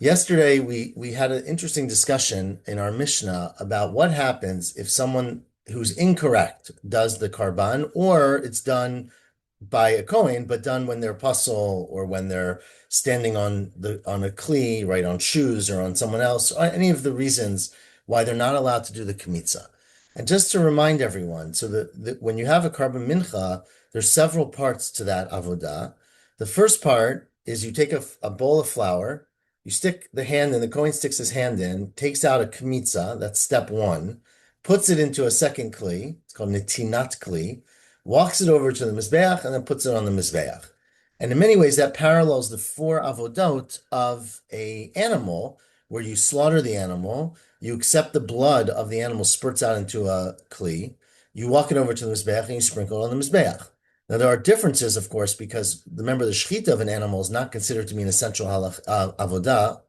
Yesterday, we had an interesting discussion in our Mishnah about what happens if someone who's incorrect does the karban, or it's done by a Kohen, but done when they're puzzle or when they're standing on a kli, right, on shoes or on someone else, or any of the reasons why they're not allowed to do the kmitza. And just to remind everyone, so that when you have a karban mincha, there's several parts to that avodah. The first part is you take a bowl of flour, you stick the hand in, the Kohen sticks his hand in, takes out a kmitza, that's step one, puts it into a second kli, it's called netinat kli, walks it over to the Mizbeach, and then puts it on the Mizbeach. And in many ways, that parallels the four avodot of a animal, where you slaughter the animal, you accept the blood of the animal spurts out into a kli, you walk it over to the Mizbeach, and you sprinkle it on the Mizbeach. Now, there are differences, of course, because remember, the shechita of an animal is not considered to be an essential avodah,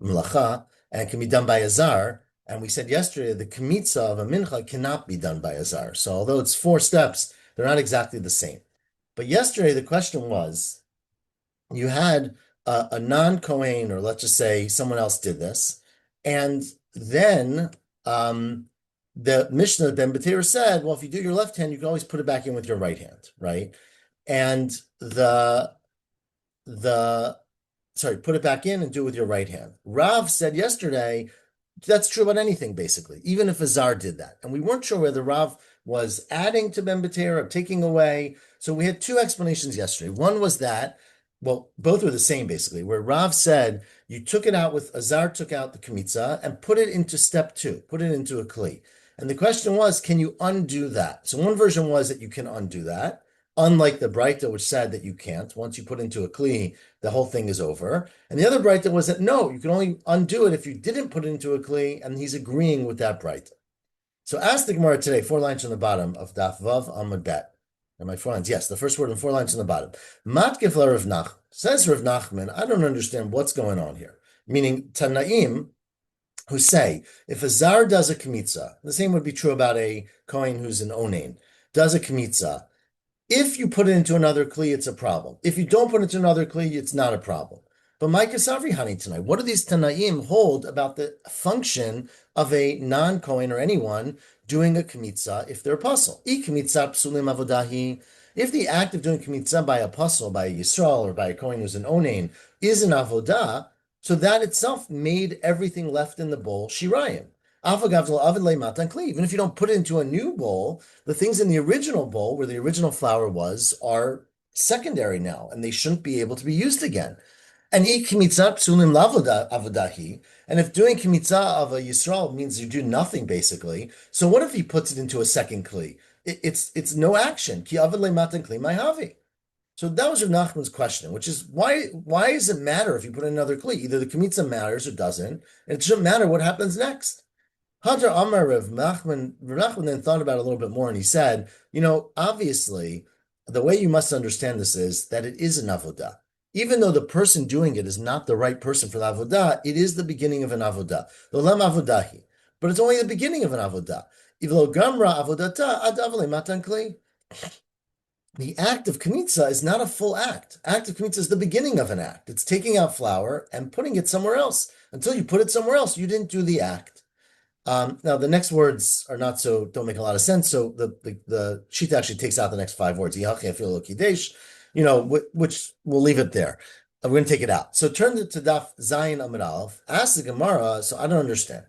melacha, and it can be done by a zar. And we said yesterday, the kmitza of a mincha cannot be done by a zar. So although it's four steps, they're not exactly the same. But yesterday, the question was, you had a non-Kohen, or let's just say someone else did this, and then the Mishnah, Ben Batira said, well, if you do your left hand, you can always put it back in with your right hand, right? And the sorry, put it back in and do it with your right hand. Rav said yesterday, that's true about anything, basically, even if a zar did that. And we weren't sure whether Rav was adding to Ben Batera or taking away. So we had two explanations yesterday. One was that, well, both were the same, basically, where Rav said you took it out with, a zar took out the kmitza and put it into step two, put it into a kli. And the question was, can you undo that? So one version was that you can undo that, unlike the Braita, which said that you can't. Once you put into a kli, the whole thing is over. And the other Braita was that no, you can only undo it if you didn't put it into a kli, and he's agreeing with that Braita. So ask the Gemara today, 4 lines on the bottom of Daf Vav Amud Bet. Am I 4 lines? Yes, the first word and 4 lines on the bottom. Matkif la Rav Nachman. Says Rav Nachman, I don't understand what's going on here. Meaning Tanaim, who say, if a zar does a kmitza, the same would be true about a Kohen who's an onain, does a kmitza, if you put it into another kli, it's a problem. If you don't put it into another kli, it's not a problem. But Micah Savri Hani tonight, what do these Tanaim hold about the function of a non-Kohen or anyone doing a kmitza if they're apostle? I kmitza psulim avodahi. If the act of doing kmitza by apostle, by a Yisrael, or by a Kohen who's an onain is an avodah, so that itself made everything left in the bowl shirayim. Even if you don't put it into a new bowl, the things in the original bowl, where the original flour was, are secondary now, and they shouldn't be able to be used again. And if doing kmitza of a Yisrael means you do nothing, basically, so what if he puts it into a second kli? It's no action. So that was Rav Nachman's question, which is why does it matter if you put in another kli? Either the kmitza matters or doesn't, and it shouldn't matter what happens next. Hunter Amar Rav Nachman then thought about it a little bit more, and he said, obviously, the way you must understand this is that it is an avodah. Even though the person doing it is not the right person for the avodah, it is the beginning of an avodah. L'olam avodahi. But it's only the beginning of an avodah. Ivlo gamra avodata ad avle matan kli. The act of kmitza is not a full act. Act of kmitza is the beginning of an act. It's taking out flour and putting it somewhere else. Until you put it somewhere else, you didn't do the act. Now the next words are don't make a lot of sense. So the sheet actually takes out the next 5 words, which we'll leave it there. We're going to take it out. So turn to Daf Zayin Amud Aleph. Ask the Gemara. So I don't understand.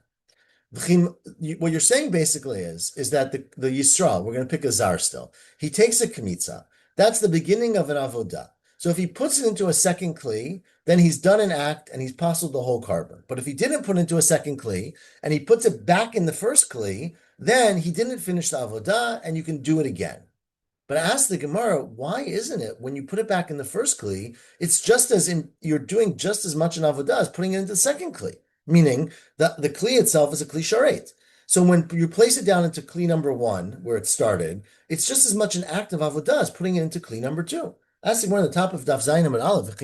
What you're saying basically is that the Yisrael, we're going to pick a zar still. He takes a kmitza. That's the beginning of an avodah. So if he puts it into a second kli, then he's done an act and he's passed the whole carbon. But if he didn't put it into a second kli and he puts it back in the first kli, then he didn't finish the avodah and you can do it again. But I asked the Gemara, why isn't it when you put it back in the first kli, it's just as in you're doing just as much an avodah as putting it into the second kli, meaning that the kli itself is a kli sharet. So when you place it down into kli number 1, where it started, it's just as much an act of avodah as putting it into kli number 2. Asking one on the top of Daf Zayin Amud Aleph,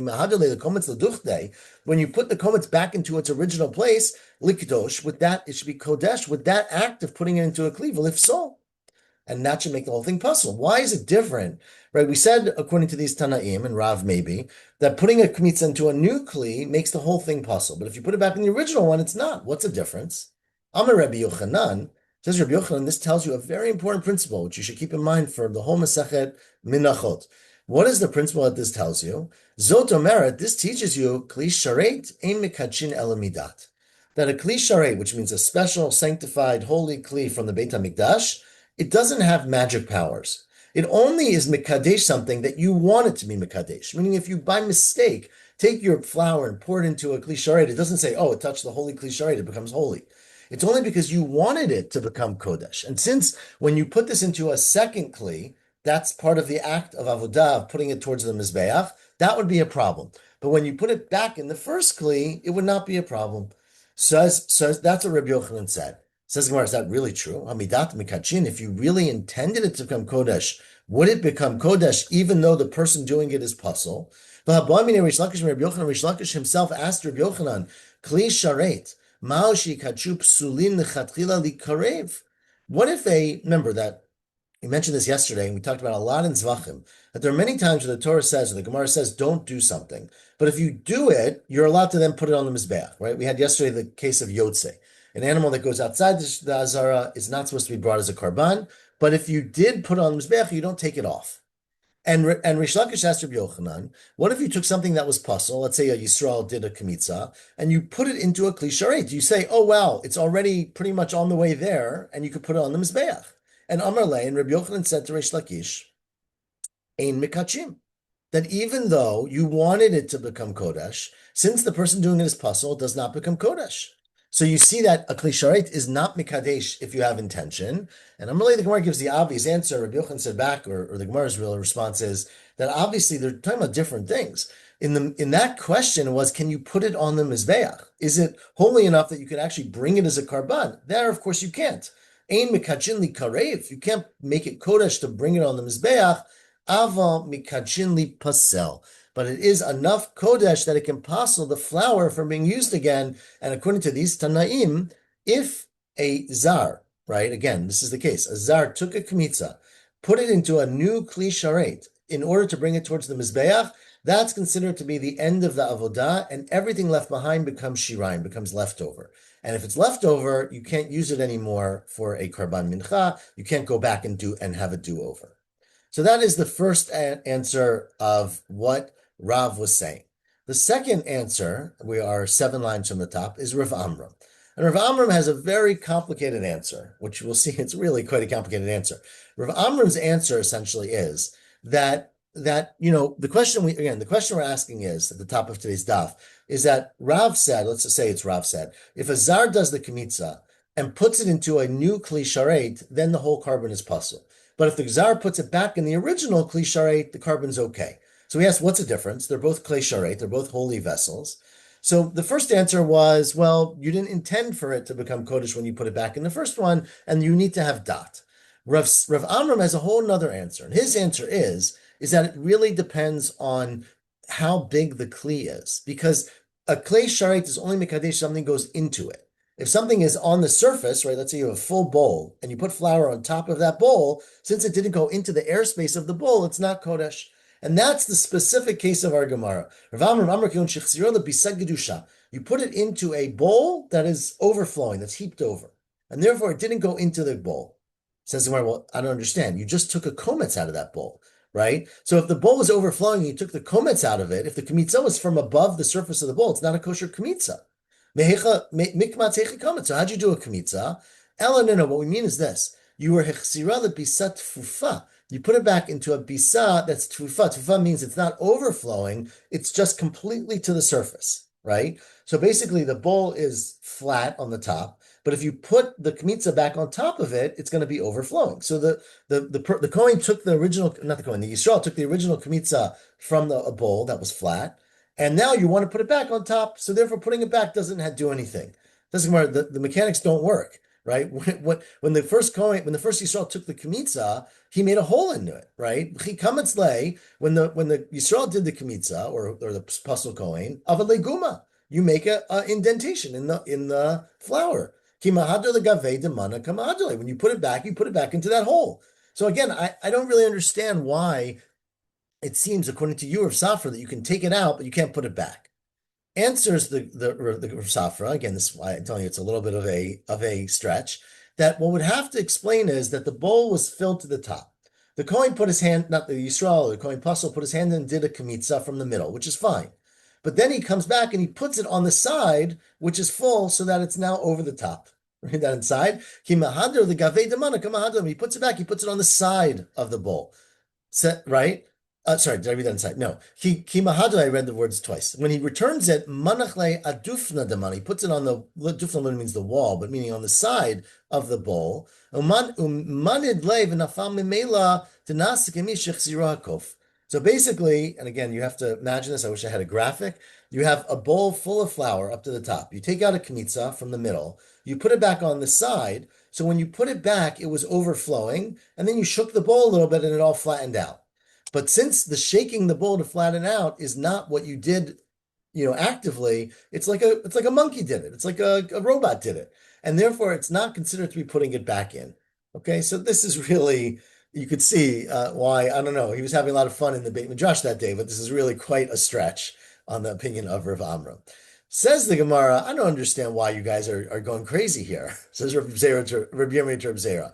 when you put the kometz back into its original place, likdosh, with that, it should be kodesh, with that act of putting it into a kli, if so. and that should make the whole thing puzzle. Why is it different? Right? We said, according to these Tanaim and Rav maybe, that putting a kmitza into a new kli makes the whole thing puzzle. But if you put it back in the original one, it's not. What's the difference? Amar Rabbi Yochanan, says Rabbi Yochanan, this tells you a very important principle, which you should keep in mind for the whole Masechet Menachot. What is the principle that this tells you? Zot Omeret, this teaches you kli sharet ein mikachin elamidat. That a kli sharet, which means a special, sanctified, holy kli from the Beit HaMikdash, it doesn't have magic powers. It only is mikadesh something that you want it to be mikadesh. Meaning, if you by mistake take your flour and pour it into a kli sharet, it doesn't say, "Oh, it touched the holy kli sharet; it becomes holy." It's only because you wanted it to become kodesh. And since when you put this into a second kli, that's part of the act of avodah, of putting it towards the mizbeach, that would be a problem. But when you put it back in the first kli, it would not be a problem. So that's what Rabbi Yochanan said. Says Gemara, is that really true? Hamidat mikachin, if you really intended it to become kodesh, would it become kodesh even though the person doing it is puzzle? Rish Lakish himself asked Rabbi Yochanan, kli sharet, ma'oshi kachu psulin lechatchila likarev. What if remember that we mentioned this yesterday, and we talked about a lot in Zvachim, that there are many times where the Torah says, or the Gemara says, don't do something. But if you do it, you're allowed to then put it on the Mizbeach, right? We had yesterday the case of Yotze. An animal that goes outside the Azara is not supposed to be brought as a karban, but if you did put it on the Mizbeach, you don't take it off. And Rish Lakish asked Rabbi Yochanan, what if you took something that was puzzle, let's say a Yisrael did a kmitza, and you put it into a kli sharet? You say, oh, well, it's already pretty much on the way there, and you could put it on the Mizbeach. And Amar Le, and Rabbi Yochanan said to Rish Lakish, Ein mikachim, that even though you wanted it to become kodesh, since the person doing it is puzzle, it does not become kodesh. So you see that a kli sharet is not mikadesh if you have intention. And Amar Le, the Gemara gives the obvious answer. Rabbi Yochanan said back, or the Gemara's real response is that obviously they're talking about different things. In that question was, can you put it on the mizbeach? Is it holy enough that you can actually bring it as a karban? There, of course, you can't. Ein mikachin li karev. You can't make it kodesh to bring it on the mizbeach. Aval mikachin li pasel. But it is enough kodesh that it can passel the flour from being used again. And according to these Tanaim, if a zar, right, again, this is the case, a zar took a kmitza, put it into a new kli sharet in order to bring it towards the mizbeach, that's considered to be the end of the avodah, and everything left behind becomes shirayim, becomes leftover. And if it's leftover, you can't use it anymore for a karban mincha. You can't go back and have a do-over. So that is the first answer of what Rav was saying. The second answer, we are 7 lines from the top, is Rav Amram. And Rav Amram has a very complicated answer, which we'll see it's really quite a complicated answer. Rav Amram's answer essentially is that the question we're asking is at the top of today's daf is that Rav said, let's just say it's Rav said, if a zar does the kmitza and puts it into a new kli sharet, then the whole carbon is pasul. But if the zar puts it back in the original kli sharet, the carbon's okay. So we asked, what's the difference? They're both kli sharet, they're both holy vessels. So the first answer was, well, you didn't intend for it to become kodesh when you put it back in the first one, and you need to have dat. Rav Amram has a whole nother answer, and his answer is that it really depends on how big the kli is, because a kli sharet is only mikadesh something goes into it. If something is on the surface, right, let's say you have a full bowl, and you put flour on top of that bowl, since it didn't go into the airspace of the bowl, it's not kodesh. And that's the specific case of our Gemara. You put it into a bowl that is overflowing, that's heaped over, and therefore it didn't go into the bowl. Says the Gemara, well, I don't understand. You just took a kometz out of that bowl, right? So if the bowl was overflowing and you took the kometz out of it, if the kmitza was from above the surface of the bowl, it's not a kosher kmitza. So how'd you do a kmitza? No, what we mean is this. You were hechsira lebisat fufa. You put it back into a bisa that's tufa. Tufa means it's not overflowing, it's just completely to the surface, right? So basically the bowl is flat on the top, but if you put the kmitza back on top of it, it's going to be overflowing. So the Kohen took the Yisrael took the original kmitza from a bowl that was flat, and now you want to put it back on top, so therefore putting it back doesn't do anything. Doesn't matter, the mechanics don't work. Right? When the first Yisrael took the kmitza, he made a hole into it, right? When the Yisrael did the kmitza or the pasul kohen, avaleguma, you make a indentation in the flour. When you put it back into that hole. So again, I don't really understand why it seems, according to you or Safra, that you can take it out, but you can't put it back. Answers the Safra, again, this is why I'm telling you it's a little bit of a stretch, that what would have to explain is that the bowl was filled to the top. The Kohen put his hand, not the Yisrael, the Kohen Pasul put his hand in and did a kamitza from the middle, which is fine. But then he comes back and he puts it on the side, which is full, so that it's now over the top. Read that inside. He puts it back, he puts it on the side of the bowl. Right? Sorry, did I read that inside? No. Kimahadu, I read the words twice. When he returns it, manachle adufna daman, he puts it on the dufna literally means the wall, but meaning on the side of the bowl. Umanid lev nafam mimela tenasik emi. So basically, and again, you have to imagine this. I wish I had a graphic. You have a bowl full of flour up to the top. You take out a kmitza from the middle. You put it back on the side. So when you put it back, it was overflowing, and then you shook the bowl a little bit and it all flattened out. But since the shaking the bowl to flatten out is not what you did, actively, it's like a monkey did it. It's like a robot did it. And therefore it's not considered to be putting it back in. Okay, so this is really, you could see why, I don't know, he was having a lot of fun in the Beit Midrash that day, but this is really quite a stretch on the opinion of Rav Amram. Says the Gemara, I don't understand why you guys are going crazy here. Says Rabbi Yirmiyah to Rabbi Zera.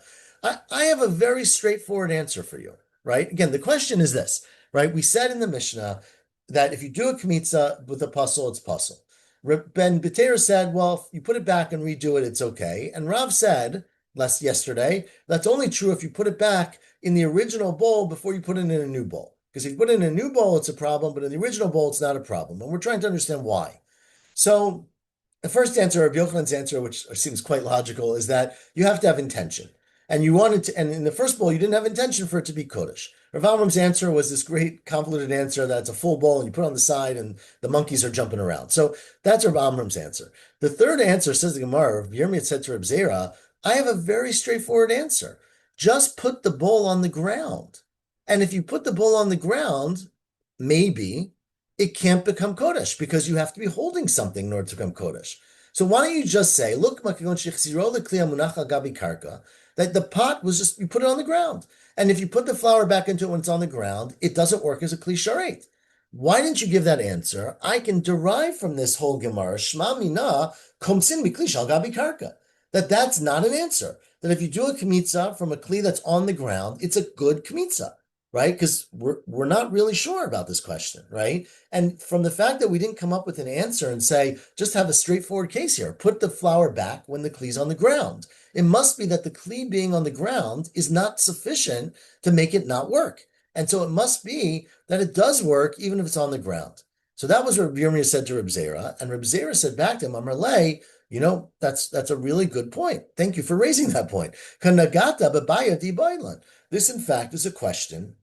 I have a very straightforward answer for you, right? Again, the question is this, right? We said in the Mishnah that if you do a kmitza with a puzzle, it's puzzle. Ben B'Teir said, well, if you put it back and redo it, it's okay. And Rav said, yesterday, that's only true if you put it back in the original bowl before you put it in a new bowl. Because if you put it in a new bowl, it's a problem, but in the original bowl, it's not a problem. And we're trying to understand why. So the first answer, Rabbi Yochanan's answer, which seems quite logical, is that you have to have intention. And you wanted to, and in the first bowl, you didn't have intention for it to be Kodesh. Rav Amram's answer was this great convoluted answer that it's a full bowl and you put it on the side and the monkeys are jumping around. So that's Rav Amram's answer. The third answer, says the Gemara, Rav Yirmiyah said to Rav Zera, I have a very straightforward answer. Just put the bowl on the ground. And if you put the bowl on the ground, maybe it can't become Kodesh because you have to be holding something in order to become Kodesh. So why don't you just say, look, that the pot was just, you put it on the ground. And if you put the flour back into it when it's on the ground, it doesn't work as a kli sharet. Why didn't you give that answer? I can derive from this whole Gemara, Shma mina komsin mikli shal gabi karka. That's not an answer. That if you do a kmitza from a kli that's on the ground, it's a good kmitza, right? Because we're not really sure about this question, right? And from the fact that we didn't come up with an answer and say, just have a straightforward case here, put the flour back when the kli's on the ground. It must be that the kli being on the ground is not sufficient to make it not work. And so it must be that it does work even if it's on the ground. So that was what Rabbi Yirmiyah said to Rabbi Zera, and Rabbi Zera said back to him, Amar lei, that's a really good point. Thank you for raising that point. Kanagata b'baya di bailan. This, in fact, is a question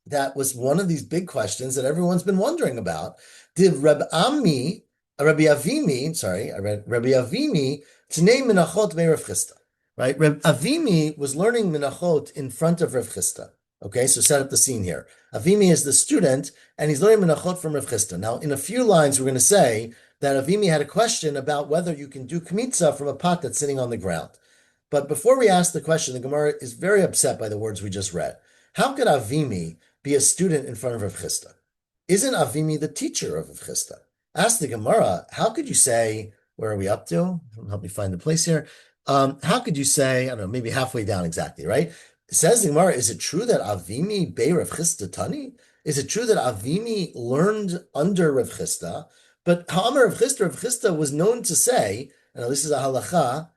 that was one of these big questions that everyone's been wondering about. Did Rabbi Avimi, I read Rabbi Avimi, Tnei Menachot me Rav Chisda, right? Rabbi Avimi was learning Menachot in front of Rav Chisda. Okay, so set up the scene here. Avimi is the student, and he's learning Menachot from Rav Chisda. Now, in a few lines, we're going to say that Avimi had a question about whether you can do kmitza from a pot that's sitting on the ground. But before we ask the question, the Gemara is very upset by the words we just read. How could Avimi be a student in front of Rav Chisda? Isn't Avimi the teacher of Rav Chisda? Ask the Gemara, how could you say, where are we up to? Help me find the place here. How could you say, I don't know, maybe halfway down exactly, right? Says the Gemara, is it true that Avimi be Rav Chisda Tani? Is it true that Avimi learned under Rav Chisda? But Ha'amar Rav Chisda was known to say, and this is a halacha,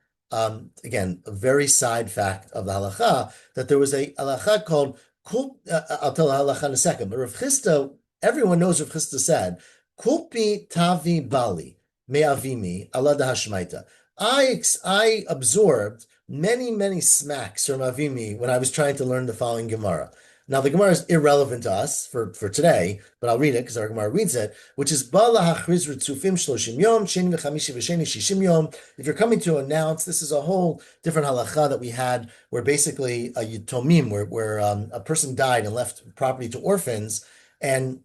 again, a very side fact of the halacha, that there was a halacha called, I'll tell the halacha in a second, but Rav Chisda, everyone knows Rav Chisda said, Kulpi tavi bali me avimi ala dahashmaita. I absorbed many, many smacks from Avimi when I was trying to learn the following Gemara. Now, the Gemara is irrelevant to us for today, but I'll read it because our Gemara reads it, which is Bala hachriz ritzufim shloshim yom, sheni v'chamishi v'sheni shishim yom. If you're coming to announce, this is a whole different halacha that we had, where basically a yitomim, where a person died and left property to orphans, and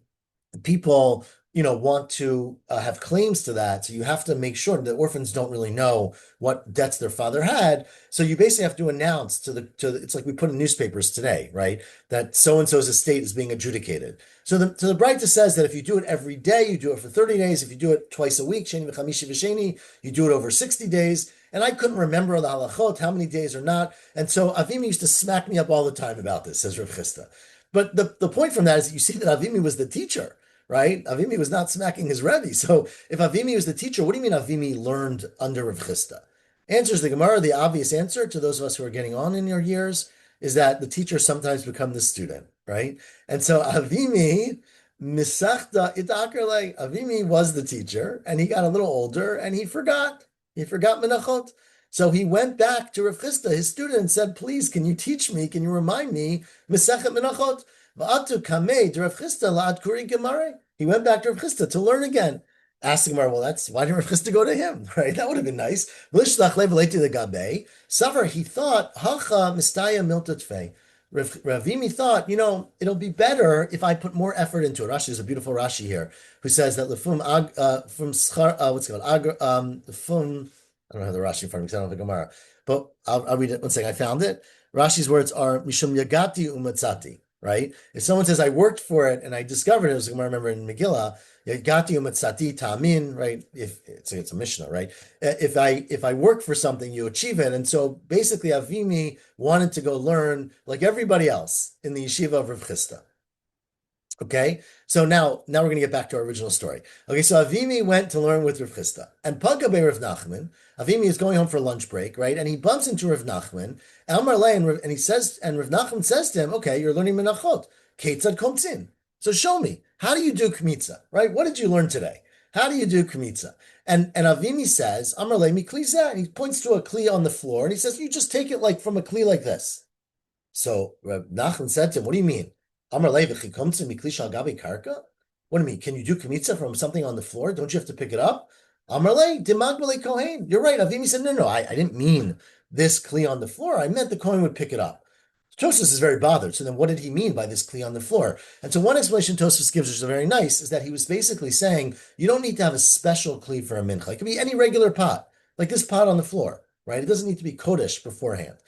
people, want to have claims to that. So you have to make sure that orphans don't really know what debts their father had. So you basically have to announce it's like we put in newspapers today, right? That so and so's estate is being adjudicated. So the Breita says that if you do it every day, you do it for 30 days. If you do it twice a week, sheni v'chamishi v'sheni, you do it over 60 days. And I couldn't remember the halachot, how many days or not. And so Avimi used to smack me up all the time about this, says Rav Chisda. But the point from that is that you see that Avimi was the teacher, right? Avimi was not smacking his Rebbe. So if Avimi was the teacher, what do you mean Avimi learned under Rav Chisda? Answers the Gemara, the obvious answer to those of us who are getting on in your years is that the teacher sometimes become the student, right? And so Avimi, misachta itakarle, Avimi was the teacher, and he got a little older, and he forgot. He forgot Menachot. So he went back to Rav Chisda, his student, and said, please, can you teach me, can you remind me, Mesechet Menachot? Va'atu kamei to Rav Chisda la'ad kuri gemare. He went back to Rav Chisda to learn again. Asked the Gemara, well, why didn't Rav Chisda go to him, right? That would have been nice. V'lishlach lev the gabe. Safar, he thought, hacha mistaya miltatfei. Ravimi thought, it'll be better if I put more effort into it. Rashi, there's a beautiful Rashi here who says that lefum from schar, what's it called? Lefum, I don't have the Rashi in front of me because I don't have the Gemara, but I'll read it. One second, I found it. Rashi's words are mishum yagati umatzati, right? If someone says I worked for it and I discovered it, as I remember in Megillah, yagati umatzati tamin, right? If it's a Mishnah, right? If I work for something, you achieve it. And so basically, Avimi wanted to go learn like everybody else in the yeshiva of Rav Chisda. Okay, so now we're going to get back to our original story. Okay, so Avimi went to learn with Rav Chisda, and Pagabe Rav Nachman. Avimi is going home for lunch break, right? And he bumps into Rav Nachman, and he says, and Rav Nachman says to him, "Okay, you're learning Menachot. Ketzad komtzin. So show me, how do you do kmitza, right? What did you learn today? How do you do kmitza?" And Avimi says, "Amar le mikliza," and he points to a kli on the floor, and he says, "You just take it like from a kli like this." So Rav Nachman said to him, "What do you mean? Amar le v'chikomtzin miklisha gabi karka? What do you mean? Can you do kmitza from something on the floor? Don't you have to pick it up?" Amar le dimag b'le kohen. You're right. Avimi said, "No, I didn't mean this kli on the floor. I meant the kohen would pick it up." Tosfos is very bothered. So then what did he mean by this kli on the floor? And so one explanation Tosfos gives, which is very nice, is that he was basically saying you don't need to have a special kli for a mincha. It could be any regular pot, like this pot on the floor, right? It doesn't need to be kodesh beforehand.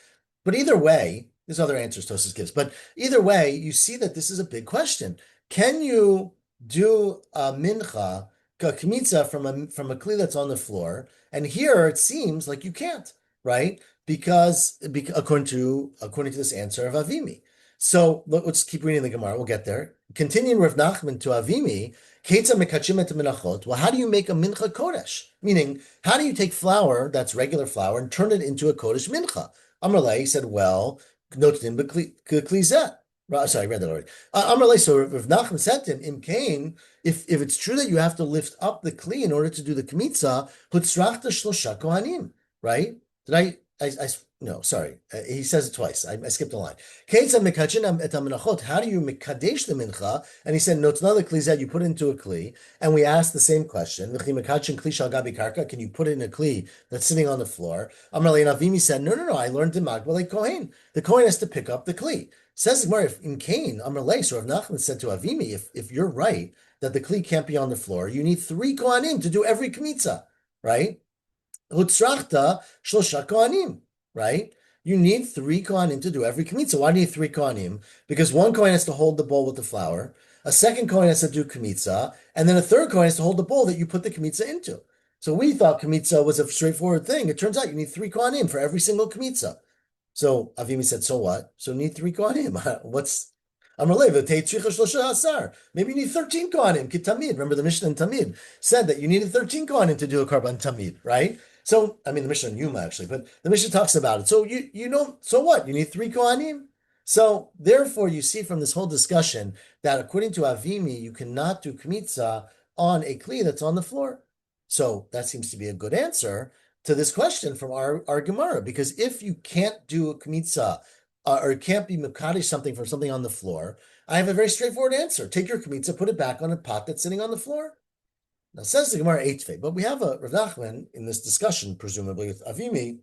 But either way, there's other answers Tosfos gives. But either way, you see that this is a big question. Can you do a mincha, a kmitza from a kli that's on the floor? And here it seems like you can't, right? Because according to this answer of Avimi. So let's keep reading the Gemara. We'll get there. Continuing Rav Nachman to Avimi, Ketza mekachim et menachot. Well, how do you make a mincha kodesh? Meaning, how do you take flour that's regular flour and turn it into a kodesh mincha? Amrlei said, well, notin b'klizet. Sorry, I read that already. Amrlei, so Rav Nachman said to him, Im Kain, if it's true that you have to lift up the kli in order to do the kmitza, hutzrachta shlosha kohanim, right? No, sorry. He says it twice. I skipped a line. How do you mikadesh the mincha? And he said, no, it's not a kli, you put it into a kli. And we asked the same question. Can you put it in a kli that's sitting on the floor? Amrali and Avimi said, no, I learned the magbale kohen. The kohen has to pick up the kli. Says the Gemara, if in Cain, Amrali, so Rav Nachman said to Avimi, if you're right that the kli can't be on the floor, you need 3 kohanim to do every kmitza, right? Hutzrachta shlosha kohanim, right? You need 3 kohanim to do every kmitza. Why do you need 3 kohanim? Because 1 kohen has to hold the bowl with the flour, a second kohen has to do kmitza, and then a third kohen has to hold the bowl that you put the kmitza into. So we thought kmitza was a straightforward thing. It turns out you need 3 kohanim for every single kmitza. So Avimi said, so what? So you need 3 kohanim. Maybe you need 13 kohanim. Tamid. Remember the Mishnah in Tamid said that you needed 13 kohanim to do a karban tamid, right? So, I mean, the Mishnah in Yuma, actually, but the Mishnah talks about it. So, so what? You need 3 kohanim? So, therefore, you see from this whole discussion that according to Avimi, you cannot do kmitza on a kli that's on the floor. So, that seems to be a good answer to this question from our Gemara, because if you can't do a kmitza or can't be mekadesh something from something on the floor, I have a very straightforward answer. Take your kmitza, put it back on a pot that's sitting on the floor. Now, says the Gemara Eitve, but we have a Rav Nachman in this discussion, presumably with Avimi,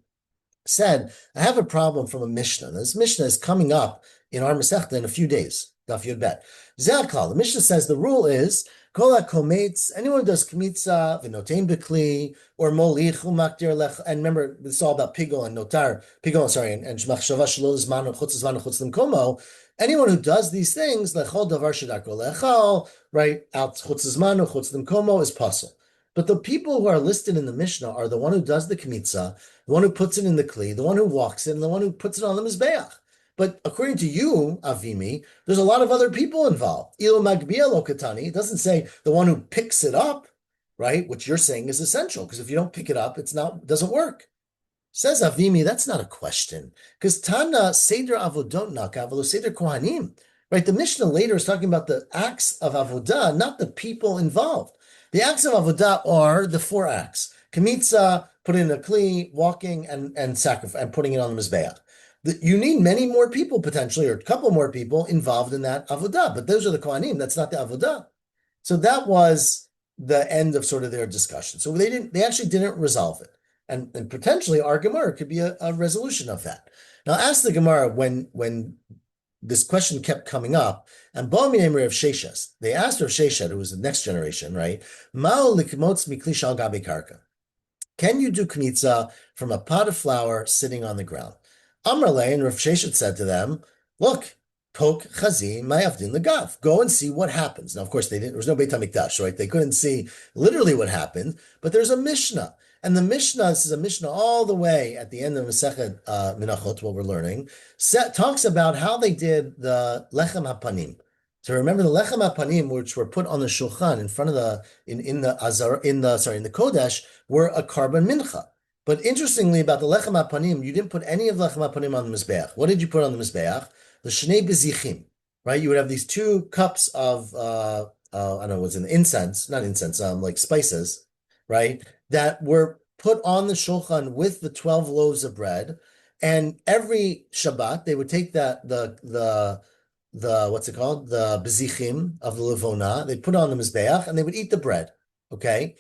said, I have a problem from a Mishnah. Now, this Mishnah is coming up in our Masechta in a few days. Daf Yud Bet. Zakal, the Mishnah says the rule is, Kol HaKometz, anyone who does kmitza, v'notein b'kli, or molich u'makdir lech, and remember, it's all about pigol and notar, pigol, sorry, and shmachshava shelo zman chutz zman chutz l'mkomo. Anyone who does these things, lechol davar shedako lechal, right, out chutz zman chutz l'mkomo is pasul. But the people who are listed in the Mishnah are the one who does the kmitza, the one who puts it in the kli, the one who walks it, and the one who puts it on the mizbeach. But according to you, Avimi, there's a lot of other people involved. Ilo magbia lo katani. It doesn't say the one who picks it up, right? Which you're saying is essential, because if you don't pick it up, it doesn't work. Says Avimi, that's not a question. Because Tana Seder Avodot Nakavalo Seder Kohanim. Right? The Mishnah later is talking about the acts of Avodah, not the people involved. The acts of Avodah are the 4 acts. Kamitza, put in a kli, walking, and sacrifice, and putting it on the Mizbeach. You need many more people potentially, or a couple more people involved in that avodah, but those are the kohanim. That's not the avodah. So that was the end of sort of their discussion. So they actually didn't resolve it, and potentially our Gemara could be a resolution of that. Now, ask the Gemara when this question kept coming up, and Ba'aminei of Sheshes, they asked Rav Sheshet, who was the next generation, right? Ma'o likmotz mikli shal gabi karka. Can you do kmitza from a pot of flour sitting on the ground? Amrle and Rav Sheshet said to them, look, poke chazi mayavdin legav. Go and see what happens. Now, of course, there was no Beit HaMikdash, right? They couldn't see literally what happened, but there's a Mishnah. And the Mishnah, this is a Mishnah all the way at the end of Masechet Menachot, what we're learning, talks about how they did the lechem hapanim. So remember the lechem hapanim, which were put on the shulchan in front of in the kodesh, were a carbon mincha. But interestingly, about the lechem hapanim, you didn't put any of the lechem hapanim on the mizbeach. What did you put on the mizbeach? The shnei bezichim, right? You would have these 2 cups of I don't know what's in incense, not incense, like spices, right? That were put on the shulchan with the 12 loaves of bread, and every Shabbat they would take the what's it called, the bezichim of the levona, they put it on the mizbeach, and they would eat the bread, okay?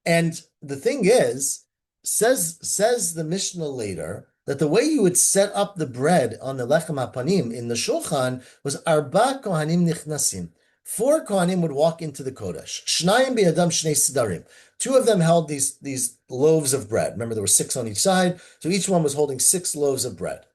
And the thing is, says the Mishnah later that the way you would set up the bread on the lechem hapanim in the shulchan was arba kohanim nichnasim. 4 kohanim would walk into the kodesh. Shnayim bi'adam shnei sidarim. 2 of them held these loaves of bread. Remember, there were 6 on each side, so each one was holding 6 loaves of bread.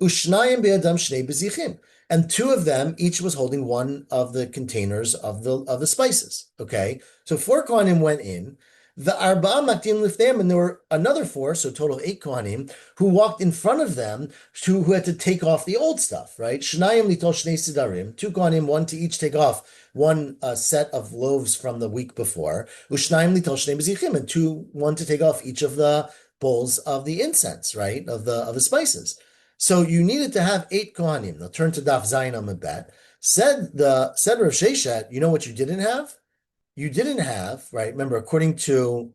Ushnayim bi'adam shnei bezichim. And 2 of them, each was holding one of the containers of the spices. Okay, so 4 kohanim went in. The arba matim liftem, and there were another 4, so total 8 kohanim, who walked in front of them, who had to take off the old stuff, right? Shnayim litol shnei sidarim, 2 kohanim, 1 to each take off one set of loaves from the week before. Ushnayim litol shnei bezichim, and 1 to take off each of the bowls of the incense, right, of the spices. So you needed to have 8 kohanim. Now turn to Daf Zayin Amud Bet. Said Rav Sheshet, you know what you didn't have? You didn't have, right? Remember, according to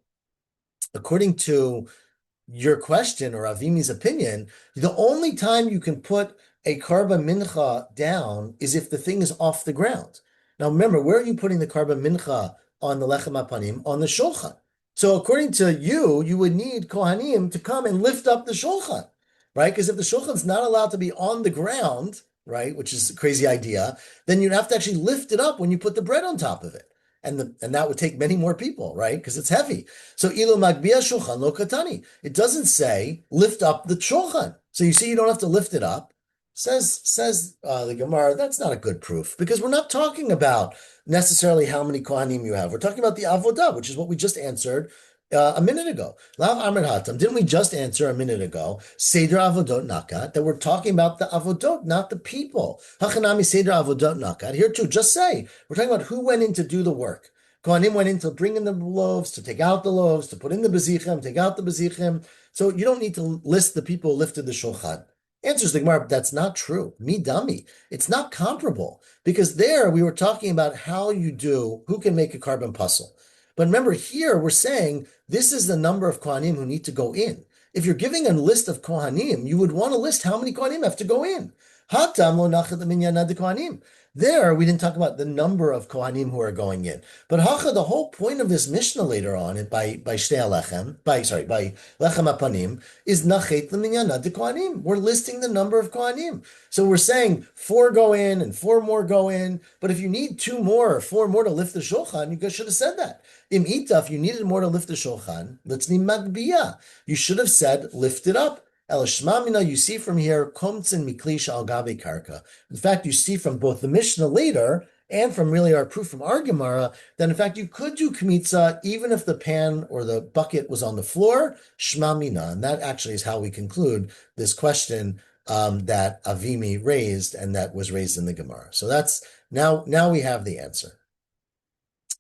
your question or Avimi's opinion, the only time you can put a karba mincha down is if the thing is off the ground. Now, remember, where are you putting the karba mincha on the lechem hapanim? On the shulchan. So, according to you, you would need kohanim to come and lift up the shulchan, right? Because if the shulchan's not allowed to be on the ground, right, which is a crazy idea, then you'd have to actually lift it up when you put the bread on top of it. And that would take many more people, right? Because it's heavy. So ilo magbia shulchan lo katani. It doesn't say lift up the shulchan. So you see, you don't have to lift it up. Says the Gemara, that's not a good proof, because we're not talking about necessarily how many kohanim you have. We're talking about the avodah, which is what we just answered a minute ago. Lav Amr Hatam, didn't we just answer a minute ago? Seder avodot nakat, that we're talking about the avodot, not the people. Hachanami seder avodot nakat. Here too, just say, we're talking about who went in to do the work. Kohanim went in to bring in the loaves, to take out the loaves, to put in the bezichim, take out the bezichim. So you don't need to list the people who lifted the shulchan. Answers the Gemara, that's not true. Me dummy. It's not comparable, because there we were talking about who can make a carbon puzzle. But remember, here we're saying this is the number of kohanim who need to go in. If you're giving a list of kohanim, you would want to list how many kohanim have to go in. Hatam lo nachat minyan ad kohanim. There, we didn't talk about the number of Kohanim who are going in. But Hacha, the whole point of this Mishnah later on, by Shtei Alechem, by Lechem Apanim, is Nachet L'Minyanad de Kohanim. We're listing the number of Kohanim. So we're saying four go in and four more go in. But if you need two more or four more to lift the Shulchan, you guys should have said that. Im Ita, if you needed more to lift the Shulchan, let's need Magbiya. You should have said, lift it up. El Shmamina, you see from here, Komtzin Miklish al Gabe Karka. In fact, you see from both the Mishnah later and from really our proof from our Gemara that in fact you could do Kmitza even if the pan or the bucket was on the floor, Shmamina. And that actually is how we conclude this question that Avimi raised and that was raised in the Gemara. So that's now we have the answer.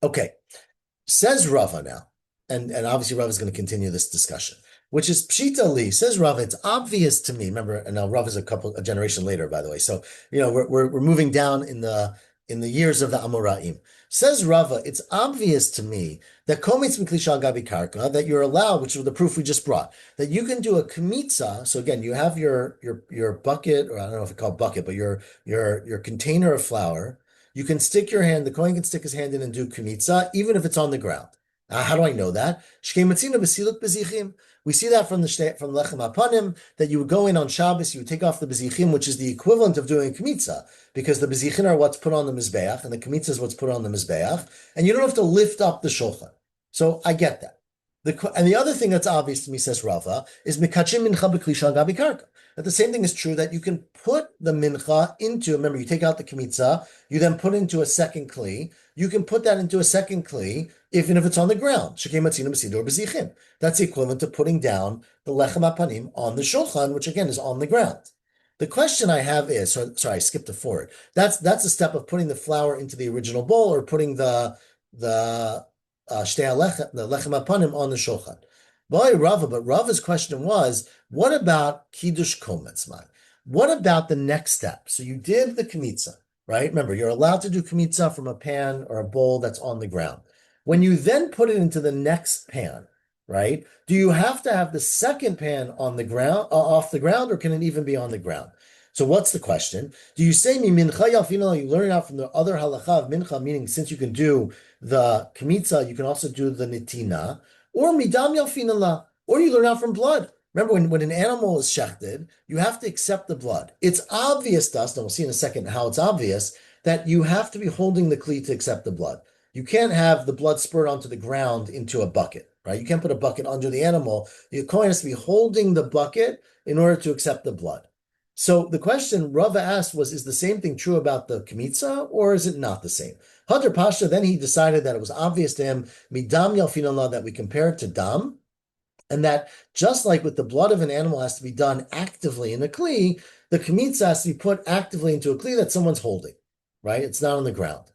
Okay, says Rava now, and obviously Rava is going to continue this discussion, which is Pshita Li. Says Rava, it's obvious to me. Remember, and now Rava is a generation later, by the way. So we're moving down in the years of the Amoraim. Says Rava, it's obvious to me that komitz miklisha gabi karka, that you're allowed, which is the proof we just brought, that you can do a kmitza. So again, you have your bucket, or I don't know if it's called bucket, but your container of flour. You can stick your hand, the kohen can stick his hand in and do kmitza, even if it's on the ground. How do I know that? We see that from Lechem Apanim, that you would go in on Shabbos, you would take off the bezichim, which is the equivalent of doing a kmitza, because the bezichin are what's put on the mizbeach, and the kmitza is what's put on the mizbeach, and you don't have to lift up the shulchan. So I get that. And the other thing that's obvious to me, says Rava, is mikachim mincha b'klisha gabi karka. That the same thing is true, that you can put the mincha into, remember, you take out the kmitza, you then put into a second kli, you can put that into a second kli, even if it's on the ground. That's the equivalent to putting down the lechem apanim on the shulchan, which again is on the ground. The question I have is, sorry, I skipped a forward. That's a step of putting the flour into the original bowl or putting the lechem apanim on the shulchan. Boy, Rava, but Rava's question was, what about kiddush kometzman? What about the next step? So you did the kmitza, right? Remember, you're allowed to do kmitza from a pan or a bowl that's on the ground. When you then put it into the next pan, right? Do you have to have the second pan on the ground, off the ground, or can it even be on the ground? So what's the question? Do you say mincha yalfina? You learn out from the other halacha of mincha, meaning since you can do the kmitza, you can also do the nitina, or midam yalfina, or you learn out from blood. Remember, when an animal is shechted, you have to accept the blood. It's obvious to us, and we'll see in a second how it's obvious, that you have to be holding the kli to accept the blood. You can't have the blood spurt onto the ground into a bucket, right? You can't put a bucket under the animal. The kohen has to be holding the bucket in order to accept the blood. So the question Rava asked was, is the same thing true about the kmitza, or is it not the same? Hadar Pasha, then he decided that it was obvious to him, midam yalfinallah, that we compare it to dam, and that just like with the blood of an animal has to be done actively in a kli, the kmitza has to be put actively into a kli that someone's holding, right? It's not on the ground.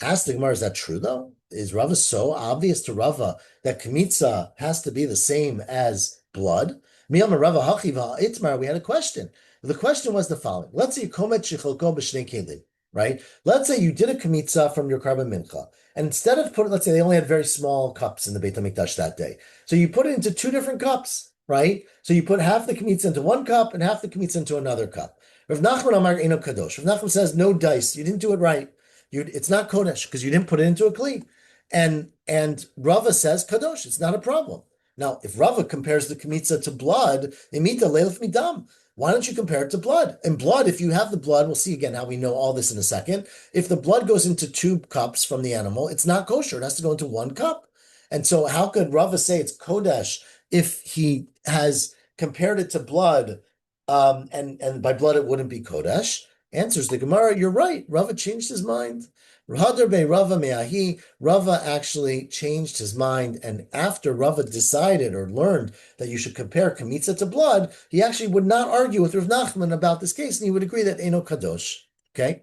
Ask the Gemara, is that true though? Is Rava so obvious to Rava that kmitza has to be the same as blood? Miyama Rava Hachiva Itmar, we had a question. The question was the following. Let's say you komet shicholko b'shnei kelim, right? Let's say you did a kmitza from your karban mincha, and instead of putting, let's say they only had very small cups in the Beit HaMikdash that day. So you put it into two different cups, right? So you put half the kmitza into one cup and half the kmitza into another cup. Rav Nachman Amar Eino Kadosh. Rav Nachman says, no dice. You didn't do it right. It's not kodesh because you didn't put it into a kli. And Rava says kadosh. It's not a problem. Now, if Rava compares the kmitza to blood, imita leilif midam. Why don't you compare it to blood? And blood, if you have the blood, we'll see again how we know all this in a second. If the blood goes into two cups from the animal, it's not kosher. It has to go into one cup. And so how could Rava say it's kodesh if he has compared it to blood, and by blood it wouldn't be kodesh? Answers the Gemara, you're right. Rava changed his mind. Rava actually changed his mind, and after Rava decided or learned that you should compare kmitza to blood, he actually would not argue with Rav Nachman about this case, and he would agree that Eino Kadosh. Okay?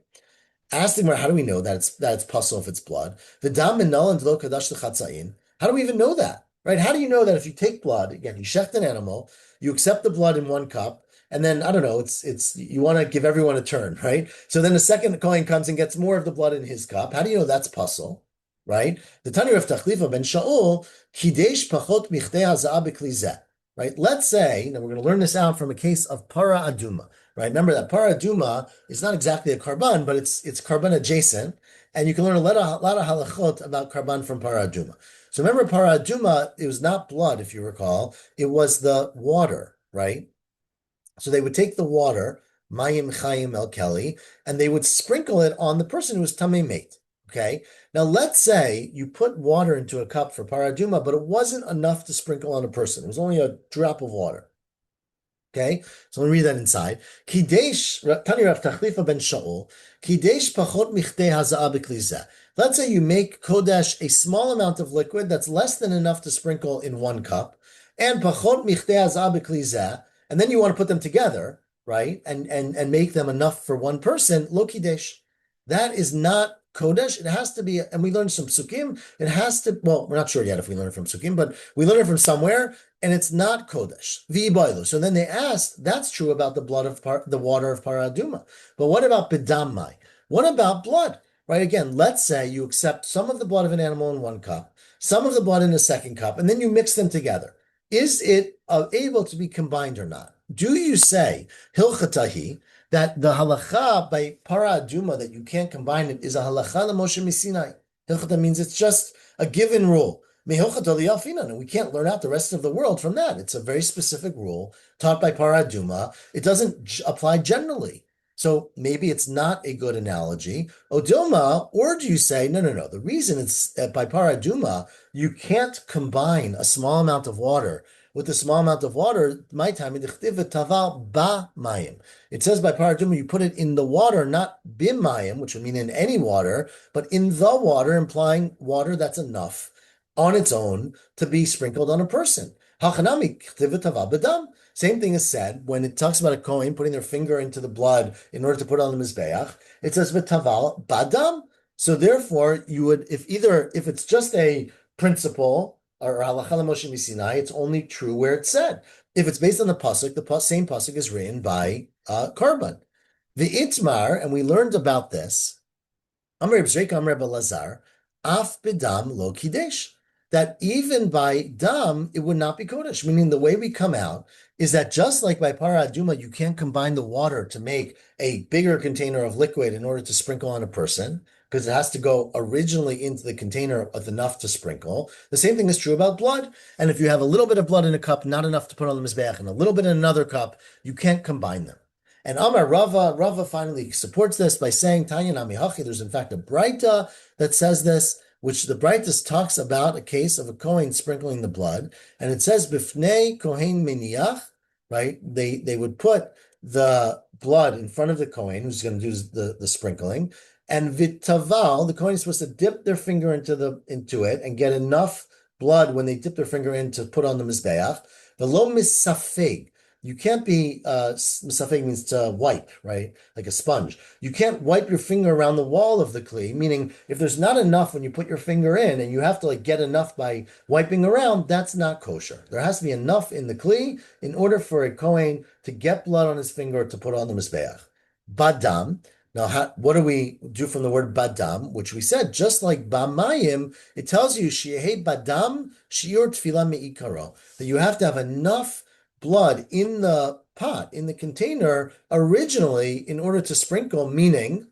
Ask the Gemara, how do we know that it's puzzle if it's blood? The dam minal and lo kadash lechatzain. How do we even know that? Right? How do you know that if you take blood, again, you shecht an animal, you accept the blood in one cup, and then, I don't know, it's you want to give everyone a turn, right? So then the second kohen comes and gets more of the blood in his cup. How do you know that's puzzle, right? The Tanya of Tachlifa ben Shaul, kidesh pachot michtei hazah b'klizeh, right? Let's say, now we're going to learn this out from a case of para aduma. right? Remember that paraduma is not exactly a karban, but it's karban adjacent, and you can learn a lot of halachot about karban from paraduma. So remember, paraduma, it was not blood, if you recall, it was the water, right? So they would take the water, mayim chayim el keli, and they would sprinkle it on the person who was tamei mate. Okay. Now let's say you put water into a cup for paraduma, but it wasn't enough to sprinkle on a person. It was only a drop of water. Okay, so let me read that inside. Kidesh, Tani Rav Tachlifa ben Shaul, Kidesh pachot michtei hazaa b'klizeh. Let's say you make kodesh a small amount of liquid that's less than enough to sprinkle in one cup, and pachot michtei hazaa b'klizeh, and then you want to put them together, right? And make them enough for one person. Lo kidesh. That is not kodesh. It has to be, and we learned some psukim. It has to. Well, we're not sure yet if we learn it from psukim, but we learn it from somewhere and it's not kodesh. V'iboilu. So then they asked, that's true about the blood of the water of paraduma. But what about bedamai? What about blood? Right? Again, let's say you accept some of the blood of an animal in one cup, some of the blood in a second cup, and then you mix them together. Is it able to be combined or not? Do you say hilchatahi that the halacha by paraduma that you can't combine it is a halacha l'Moshe Misinai? Hilchata means it's just a given rule. And we can't learn out the rest of the world from that. It's a very specific rule taught by paraduma. It doesn't apply generally. So maybe it's not a good analogy. Odilma, or do you say, no. The reason it's by paraduma, you can't combine a small amount of water with a small amount of water, my time, it says by paraduma, you put it in the water, not bimayim, which would mean in any water, but in the water, implying water that's enough on its own to be sprinkled on a person. Same thing is said when it talks about a Kohen putting their finger into the blood in order to put on the Mizbeach. It says v'taval badam. So therefore, you would, if it's just a principle or halacha Moshe Misinai, it's only true where it's said. If it's based on the pasuk, the same pasuk is written by Karban. The Itmar, and we learned about this. Amr B'Zreik Amr B'Lazar, Af B'Dam Lo Kidesh. That even by dam, it would not be kodesh. Meaning the way we come out is that just like by paraduma, you can't combine the water to make a bigger container of liquid in order to sprinkle on a person, because it has to go originally into the container with enough to sprinkle. The same thing is true about blood. And if you have a little bit of blood in a cup, not enough to put on the mizbeach, and a little bit in another cup, you can't combine them. And Amar Rava finally supports this by saying, Tanya Nami Hachi, there's in fact a Braita that says this, which the Braitas talks about a case of a Kohen sprinkling the blood, and it says bifnei Kohen miniach, right? They would put the blood in front of the Kohen who's going to do the sprinkling, and vitaval, the Kohen is supposed to dip their finger into it and get enough blood when they dip their finger in to put on the mizbeach. V'lo misafeg. You can't be, misafeg means to wipe, right? Like a sponge. You can't wipe your finger around the wall of the kli, meaning if there's not enough when you put your finger in and you have to get enough by wiping around, that's not kosher. There has to be enough in the kli in order for a kohen to get blood on his finger to put on the mizbeach. Badam. Now, what do we do from the word badam, which we said, just like bamayim, it tells you, shi'ehei badam, shi'ur tefillah me'ikaro, that you have to have enough blood in the pot, in the container, originally in order to sprinkle, meaning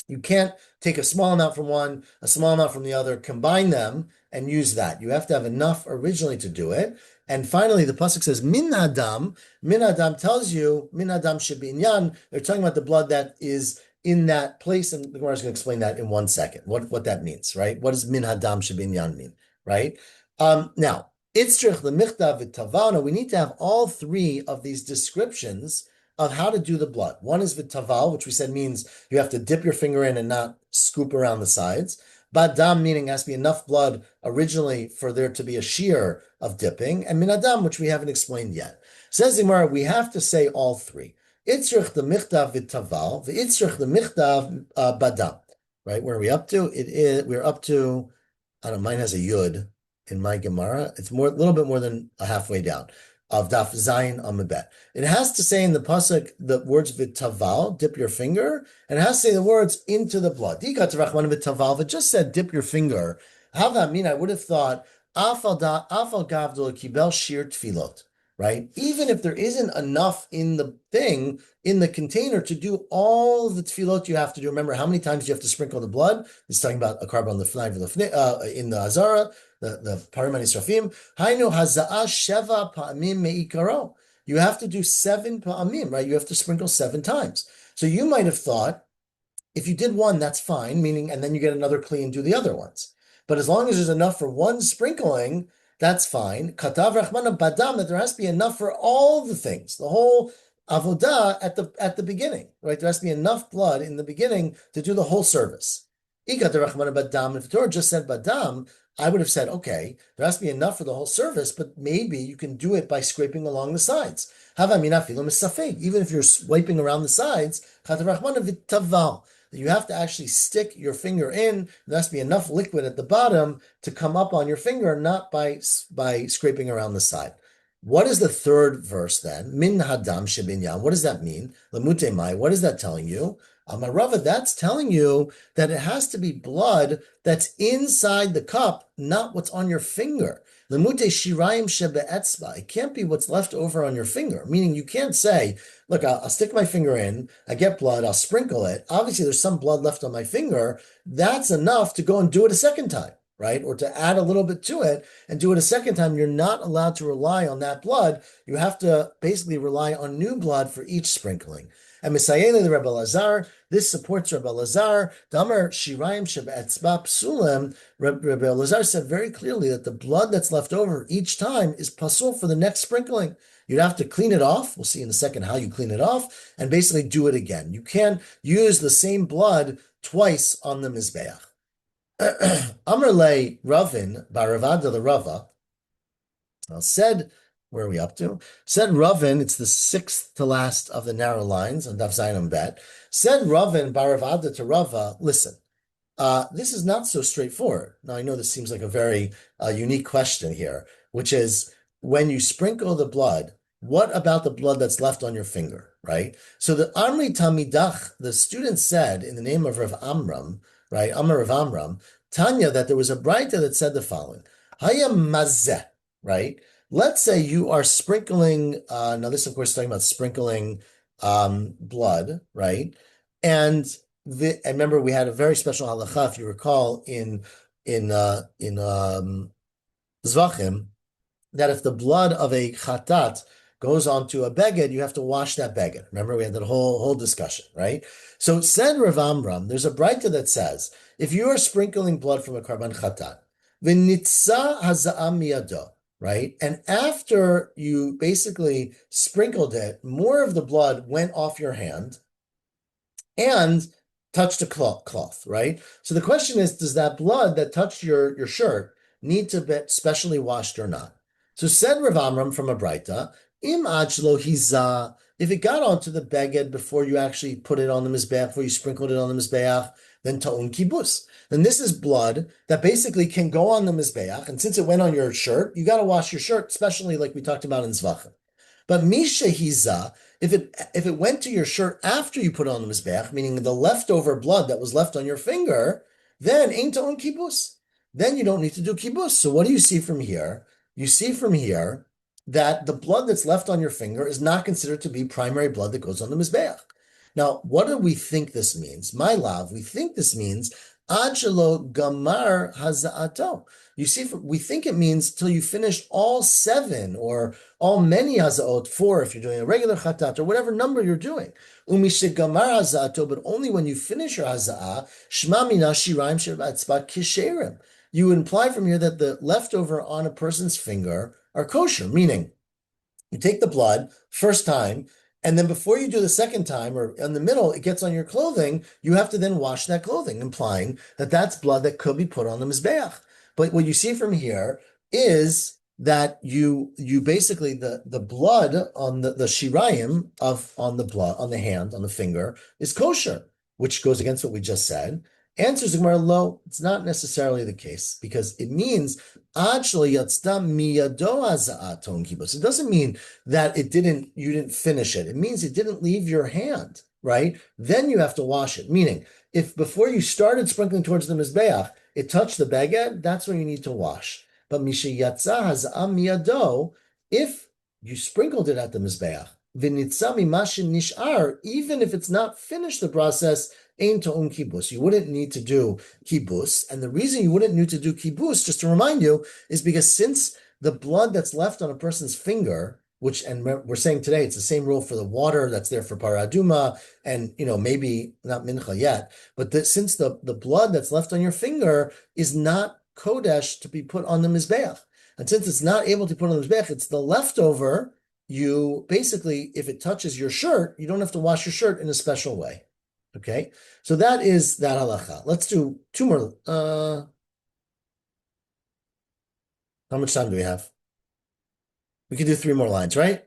you can't take a small amount from one, a small amount from the other, combine them, and use that. You have to have enough originally to do it. And finally, the pasuk says, min adam. Min adam tells you, min adam shebinyan. They're talking about the blood that is in that place, and the Gemara is going to explain that in 1 second, what that means, right? What does min adam shebinyan mean, right? Now, Itzrich the michtav v'taval. We need to have all three of these descriptions of how to do the blood. One is v'taval, which we said means you have to dip your finger in and not scoop around the sides. Badam, meaning it has to be enough blood originally for there to be a shear of dipping. And minadam, which we haven't explained yet. Says the Gemara, we have to say all three. Itzrich the michtav v'taval, v'itzrich the michtav badam. Right, where are we up to? We're up to, I don't know, mine has a yud. In my Gemara, it's a little bit more than halfway down of Daf Zayin Amabet. It has to say in the pasuk the words v'taval, dip your finger, and it has to say the words into the blood. Dikat Rachman v'taval. If it just said dip your finger, how that mean? I would have thought afal gavdol kibel shir tfilot. right? Even if there isn't enough in the thing, in the container to do all of the tefillot you have to do. Remember how many times you have to sprinkle the blood? It's talking about a carbon in the Azara, the Parimani Srafim. Hainu hazaa sheva pa'amim me'ikaro. You have to do 7 pa'amim, right? You have to sprinkle 7 times. So you might have thought, if you did one, that's fine, meaning, and then you get another kli and do the other ones. But as long as there's enough for one sprinkling, that's fine. Katav Rachmana Badam, that there has to be enough for all the things, the whole avodah at the beginning, right? There has to be enough blood in the beginning to do the whole service. Ikat Rachmana Badam, if the Torah just said Badam, I would have said, okay, there has to be enough for the whole service, but maybe you can do it by scraping along the sides. Even if you're swiping around the sides, you have to actually stick your finger in. There has to be enough liquid at the bottom to come up on your finger, not by scraping around the side. What is the third verse then? Min hadam shebinyan. What does that mean? Lamute mai. What is that telling you? Amarava, that's telling you that it has to be blood that's inside the cup, not what's on your finger. Lamute shirayim shebe'etzba. It can't be what's left over on your finger. Meaning you can't say, look, I'll stick my finger in, I get blood, I'll sprinkle it. Obviously, there's some blood left on my finger. That's enough to go and do it a second time, right? Or to add a little bit to it and do it a second time. You're not allowed to rely on that blood. You have to basically rely on new blood for each sprinkling. And Misayele the Rebbe Lazar, this supports Rebbe Lazar. Damar Shirayim Shebe'etzba Psulim. Rebbe Lazar said very clearly that the blood that's left over each time is pasul for the next sprinkling. You'd have to clean it off. We'll see in a second how you clean it off and basically do it again. You can't use the same blood twice on the Mizbeach. Amr le Ravin, Baravada the Rava, said, where are we up to? Said Ravin, it's the sixth to last of the narrow lines on Daf Zayin Bet. Said Ravin, Baravada to Rava, listen, this is not so straightforward. Now, I know this seems like a very unique question here, which is when you sprinkle the blood, what about the blood that's left on your finger, right? So the Amri Tamidach, the student said in the name of Rav Amram, right, Amar Rav Amram, Tanya, that there was a braita that said the following, Hayam Mazeh, right? Let's say you are sprinkling, now this of course is talking about sprinkling blood, right? And I remember we had a very special halacha, if you recall, in Zvachim, that if the blood of a chatat goes onto a beged, you have to wash that beged. Remember, we had that whole discussion, right? So said Rav Amram, there's a braita that says, if you are sprinkling blood from a karban chatat, v'nitza haza'am miyado, right? And after you basically sprinkled it, more of the blood went off your hand and touched a cloth, right? So the question is, does that blood that touched your shirt need to be specially washed or not? So said Rav Amram from a braita, im ajlo hiza, if it got onto the beged before you actually put it on the mizbeach, before you sprinkled it on the mizbeach, then ta'un kibus. Then this is blood that basically can go on the mizbeach, and since it went on your shirt, you got to wash your shirt, especially like we talked about in Zvachim. But misha hiza, if it went to your shirt after you put it on the mizbeach, meaning the leftover blood that was left on your finger, then ain't ta'un kibus. Then you don't need to do kibus. So what do you see from here? You see from here that the blood that's left on your finger is not considered to be primary blood that goes on the mizbeach. Now, what do we think this means? My love, we think this means Achelo gamar hazaato. You see, we think it means till you finish all 7 or all many hazaot, 4 if you're doing a regular chatat or whatever number you're doing. Umishe gamar hazaato, but only when you finish your hazaa, shma mina shiraim shebatzba kisherim. You imply from here that the leftover on a person's finger are kosher, meaning you take the blood first time, and then before you do the second time, or in the middle, it gets on your clothing, you have to then wash that clothing, implying that that's blood that could be put on the mizbeach. But what you see from here is that you basically, the blood on the shirayim on the blood, on the hand, on the finger, is kosher, which goes against what we just said. Answers the Gemara, lo, it's not necessarily the case, because it means it doesn't mean that you didn't finish it. It means it didn't leave your hand, right? Then you have to wash it. Meaning, if before you started sprinkling towards the mizbeach, it touched the beged, that's when you need to wash. But if you sprinkled it at the Mizbeach. V'nitzami mashin nishar, even if it's not finished the process, ein to'um kibus. You wouldn't need to do kibus. And the reason you wouldn't need to do kibus, just to remind you, is because since the blood that's left on a person's finger, which, and we're saying today, it's the same rule for the water that's there for paraduma, and, maybe not mincha yet, but since the blood that's left on your finger is not kodesh to be put on the mizbeach, and since it's not able to put on the mizbeach, it's the leftover. You basically, if it touches your shirt, you don't have to wash your shirt in a special way. Okay, so that is that halacha. Let's do two more. How much time do we have? We can do three more lines, right?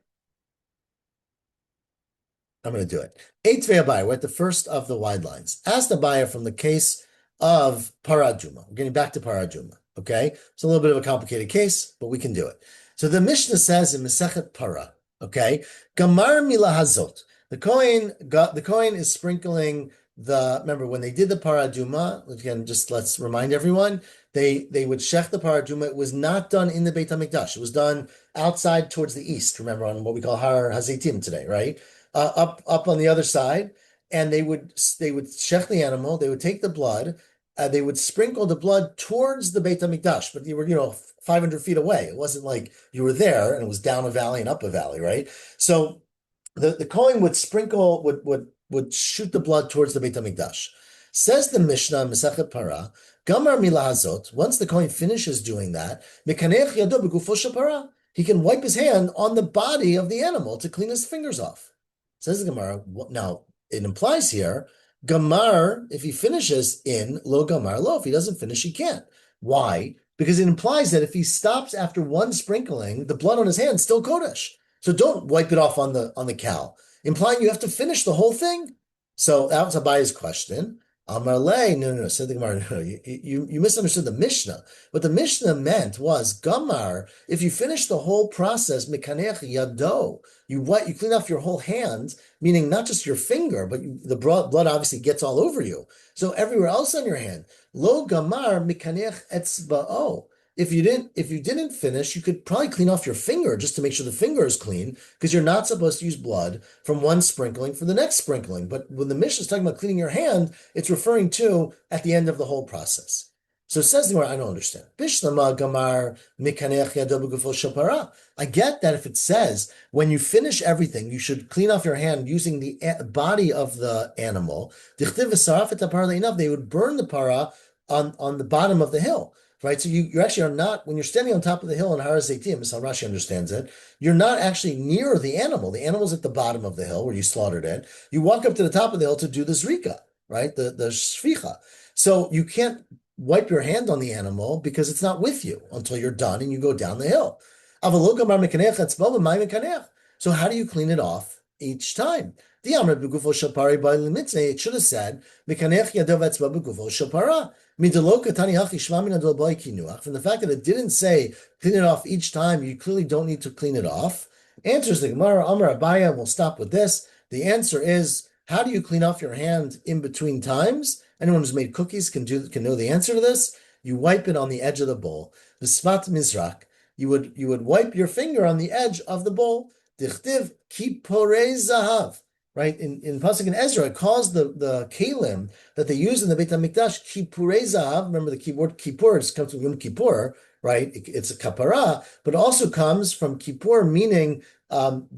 I'm going to do it. Eight Abaye, we're at the first of the wide lines. Asked Abaye from the case of Paraduma. We're getting back to Paraduma. Okay, it's a little bit of a complicated case, but we can do it. So the Mishnah says in Masechet Para, okay, Gamar Mila Hazot. The Kohen is sprinkling remember when they did the Paraduma, again, just let's remind everyone, they would shech the Paraduma. It was not done in the Beit HaMikdash. It was done outside towards the east, remember, on what we call Har Hazetim today, right? Up on the other side, and they would shech the animal. They would take the blood. They would sprinkle the blood towards the Beit Hamikdash, but you were 500 feet away. It wasn't like you were there and it was down a valley and up a valley, right? So the Kohen would sprinkle would shoot the blood towards the Beit Hamikdash. Says the Mishnah Masechet Para, Gamar Milahazot. Once the Kohen finishes doing that, Mekanech Yado B'Gufo Shel Para, he can wipe his hand on the body of the animal to clean his fingers off. Says the Gemara. Now, it implies here, Gamar, if he finishes in lo Gamar lo, if he doesn't finish, he can't. Why? Because it implies that if he stops after one sprinkling, the blood on his hand is still Kodesh. So don't wipe it off on the cow, implying you have to finish the whole thing. So that was Abaye's question. Amar le, no, said the Gemara, no, you misunderstood the Mishnah. What the Mishnah meant was Gamar, if you finish the whole process, Mekanech Yado, you clean off your whole hand, meaning not just your finger, but the blood obviously gets all over you. So everywhere else on your hand. Lo Gamar Mekanech Etzba'o. If you didn't finish, you could probably clean off your finger just to make sure the finger is clean, because you're not supposed to use blood from one sprinkling for the next sprinkling. But when the Mishnah is talking about cleaning your hand, it's referring to at the end of the whole process. So it says the word, I don't understand. Bishlama gamar mikanech yado b'gufo shel para. I get that if it says when you finish everything, you should clean off your hand using the body of the animal. Dichtiv v'saraf et hapara le'inav. They would burn the para on the bottom of the hill. Right, so you actually are not, when you're standing on top of the hill in Har Zaitim, as Rashi understands it, you're not actually near the animal. The animal's at the bottom of the hill where you slaughtered it. You walk up to the top of the hill to do the zrika, right, the shvicha. So you can't wipe your hand on the animal because it's not with you until you're done and you go down the hill. So how do you clean it off each time? It should have said, from the fact that it didn't say clean it off each time, you clearly don't need to clean it off. Answers the Gemara, Amar Abaya, we'll stop with this. The answer is, how do you clean off your hand in between times? Anyone who's made cookies can know the answer to this. You wipe it on the edge of the bowl. The svat mizrak, you would wipe your finger on the edge of the bowl. Dichtiv kiporei zahav. Right, in Pasuk and Ezra, it calls the kalim that they use in the Beit HaMikdash kipurei zahav. Remember the word kippur, it comes from Yom Kippur, right? It's a kapara, but it also comes from kippur, meaning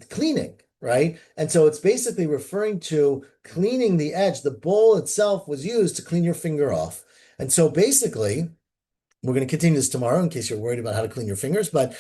cleaning, right? And so it's basically referring to cleaning the edge. The bowl itself was used to clean your finger off. And so basically, we're going to continue this tomorrow in case you're worried about how to clean your fingers, but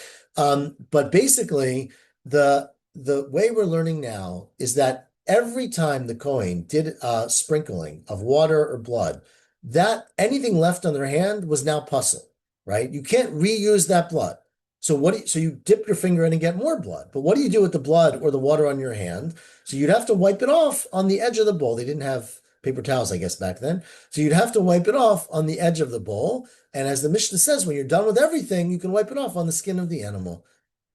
basically the way we're learning now is that every time the Kohen did sprinkling of water or blood, that anything left on their hand was now puzzle, right? You can't reuse that blood. So so you dip your finger in and get more blood. But what do you do with the blood or the water on your hand? So you'd have to wipe it off on the edge of the bowl. They didn't have paper towels, I guess, back then. So you'd have to wipe it off on the edge of the bowl. And as the Mishnah says, when you're done with everything, you can wipe it off on the skin of the animal.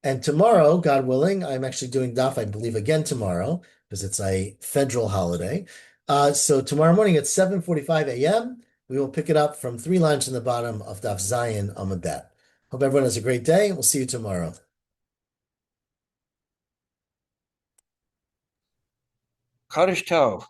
And tomorrow, God willing, I'm actually doing daf, I believe, again tomorrow, because it's a federal holiday. So tomorrow morning at 7:45 a.m., we will pick it up from 3 lines in the bottom of Daf Zayin Amud Bet. Hope everyone has a great day. We'll see you tomorrow. Kaddish Tov.